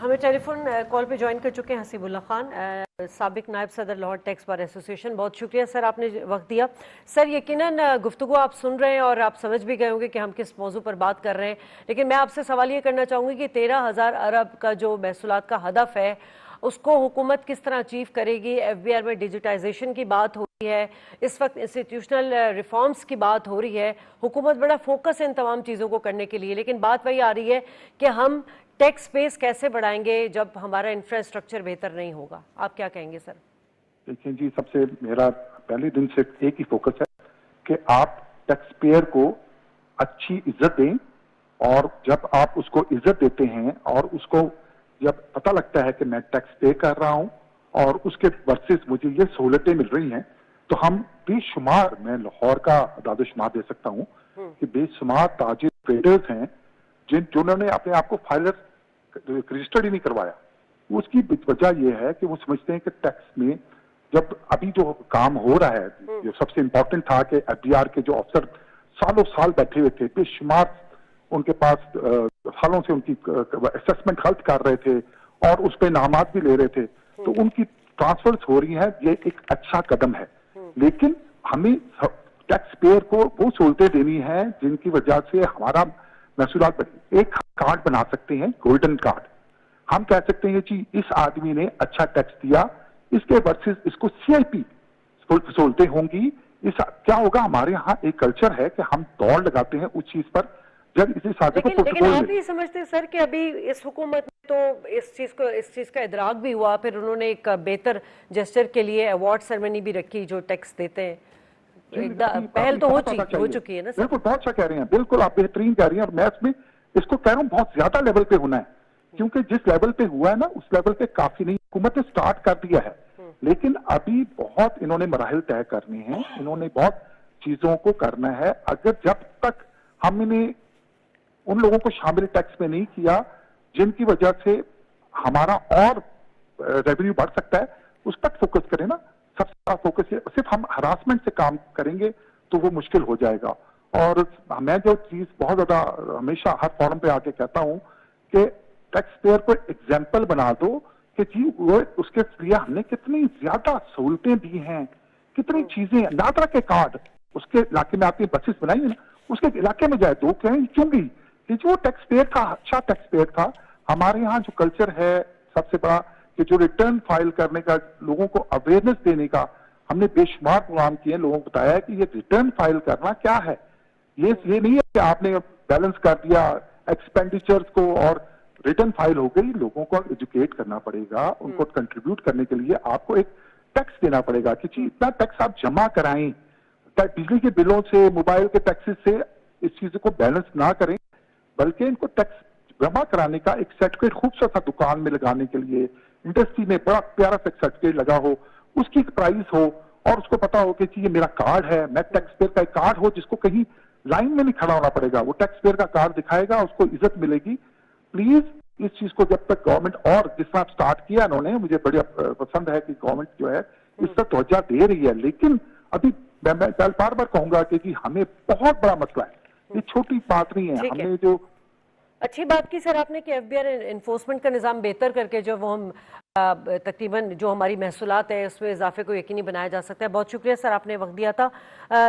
ہمیں ٹیلی phone call پہ join کر چکے ہیں حسیب اللہ خان، سابق نائب صدر لاہور ٹیکس بار ایسوسیشن. بہت شکریہ سر، آپ نے وقت دیا. سر یقیناً گفتگو آپ سن رہے ہیں اور آپ سمجھ بھی گئے ہوں گے کہ ہم کس موضوع پر بات کر رہے ہیں، لیکن میں آپ سے سوال یہ کرنا چاہوں گی کہ 13,000 ارب کا جو محصولات کا ہدف ہے اس کو حکومت کس طرح اچیو کرے گی؟ ایف بی آر میں ڈیجیٹائزیشن کی بات ہو رہی ہے، اس وقت انسٹیٹیوشنل ریفارمز کی بات ہو رہی ہے، حکومت بڑا فوکس ہے ان تمام چیزوں کو کرنے کے لیے، لیکن بات وہی آ رہی ہے کہ ہم ٹیکس بیس کیسے بڑھائیں گے جب ہمارا انفراسٹرکچر بہتر نہیں ہوگا؟ آپ کیا کہیں گے سر؟ دیکھیں جی، سب سے میرا پہلے دن سے ایک ہی فوکس ہے کہ آپ ٹیکس پیئر کو اچھی عزت دیں، اور جب آپ اس کو عزت دیتے ہیں اور اس کو جب پتہ لگتا ہے کہ میں ٹیکس پے کر رہا ہوں اور اس کے ورسز مجھے یہ سہولتیں مل رہی ہیں، تو ہم بے شمار، میں لاہور کا اعداد و شمار دے سکتا ہوں کہ بے شمار تاجر ٹریڈرز ہیں جنہوں نے اپنے آپ کو فائلر رجسٹرڈ ہی نہیں کروایا. اس کی وجہ یہ ہے کہ وہ سمجھتے ہیں کہ ٹیکس میں جب ابھی جو کام ہو رہا ہے، جو سب سے امپورٹنٹ تھا کہ ایف بی آر کے جو افسر سالوں سال بیٹھے ہوئے تھے، بے شمار ان کے پاس سالوں سے ان کی اسیسمنٹ غلط کر رہے تھے اور اس پہ انعامات بھی لے رہے تھے، تو ان کی ٹرانسفرز ہو رہی ہیں. یہ ایک اچھا قدم ہے، لیکن ہمیں ٹیکس پیئر کو وہ سہولتیں دینی ہیں جن کی وجہ سے ہمارا محصولات بڑھے. ایک کارڈ بنا سکتے ہیں، گولڈن کارڈ. ہم کہہ سکتے ہیں جی اس آدمی نے اچھا ٹیکس دیا، اس کے ورسز اس کو سی آئی پی سہولتیں ہوں گی. کیا ہوگا؟ ہمارے ہاں ایک کلچر ہے کہ ہم دوڑ لگاتے ہیں اس چیز پر جب اسی ساتھی کو لیکن آپ یہ سمجھتے سر کہ ابھی اس حکومت میں تو اس چیز کا ادراک بھی ہوا، پھر انہوں نے ایک بہتر جسچر کے لیے ایوارڈ سرمنی بھی رکھی جو ٹیکس دیتے ہیں، پہل تو ہو چکی ہے نا سر؟ بالکل، بہت اچھا کہہ رہے ہیں، بالکل آپ بہترین کہہ رہی ہیں، اور میں اس کو کہہ رہا ہوں بہت زیادہ لیول پہ ہونا ہے، کیونکہ جس لیول پہ ہوا ہے نا اس لیول پہ کافی نہیں. حکومت نے سٹارٹ کر دیا ہے، لیکن ابھی بہت انہوں نے مراحل طے کرنے ہیں، انہوں نے بہت چیزوں کو کرنا ہے. اگر جب تک ہم نے ان لوگوں کو شامل ٹیکس میں نہیں کیا جن کی وجہ سے ہمارا اور ریونیو بڑھ سکتا ہے، اس پر فوکس کریں نا. سب سے بڑا فوکس ہے، صرف ہم ہراسمنٹ سے کام کریں گے تو وہ مشکل ہو جائے گا. اور میں جو چیز بہت زیادہ ہمیشہ ہر فورم پہ آ کے کہتا ہوں کہ ٹیکس پیئر کو ایگزامپل بنا دو کہ جی وہ اس کے لیے ہم نے کتنی زیادہ سہولتیں دی ہیں، کتنی چیزیں. نادرا کے کارڈ اس کے علاقے میں آپ نے بسز بنائی ہیں نا، اس کے علاقے میں جائے دو کہیں کیوں گئی کہ جو ٹیکس پیئر تھا، اچھا ٹیکس پیئر تھا. ہمارے یہاں جو کلچر ہے سب سے بڑا کہ جو ریٹرن فائل کرنے کا، لوگوں کو اویئرنیس دینے کا ہم نے بے شمار پروگرام کیے ہیں. لوگوں کو بتایا ہے کہ یہ ریٹرن فائل کرنا کیا ہے. یہ نہیں ہے کہ آپ نے بیلنس کر دیا ایکسپینڈیچرز کو اور ریٹرن فائل ہو گئی. لوگوں کو ایجوکیٹ کرنا پڑے گا، ان کو کنٹریبیوٹ کرنے کے لیے آپ کو ایک ٹیکس دینا پڑے گا کہ جی اتنا ٹیکس آپ جمع کرائیں. بجلی کے بلوں سے، موبائل کے ٹیکسز سے اس چیز کو بیلنس نہ کریں، بلکہ ان کو ٹیکس جمع کرانے کا ایک سرٹیفکیٹ خوبصورت سا دکان میں لگانے کے لیے، انڈسٹری میں بڑا پیارا سا سرٹیفکیٹ لگا ہو، اس کی ایک پرائز ہو اور اس کو پتا ہو کہ جی یہ میرا کارڈ ہے. میں ٹیکس پیئر کا ایک کارڈ ہو جس کو کہیں لائن میں نہیں کھڑا ہونا پڑے گا، وہ ٹیکس پیئر کا کارڈ دکھائے گا، اس کو عزت ملے گی. پلیز اس چیز کو جب تک گورنمنٹ، اور جس طرح سٹارٹ کیا انہوں نے، مجھے بڑی پسند ہے کہ گورنمنٹ جو ہے اس پر توجہ دے رہی ہے. لیکن ابھی میں بار بار کہوں گا کہ جی ہمیں بہت بڑا مسئلہ ہے، یہ چھوٹی بات نہیں ہے. ہم نے جو اچھی بات کی سر آپ نے کہ ایف بی آر انفورسمنٹ کا نظام بہتر کر کے جو وہ ہم تقریباً جو ہماری محصولات ہے اس میں اضافے کو یقینی بنایا جا سکتا ہے. بہت شکریہ سر، آپ نے وقت دیا تھا.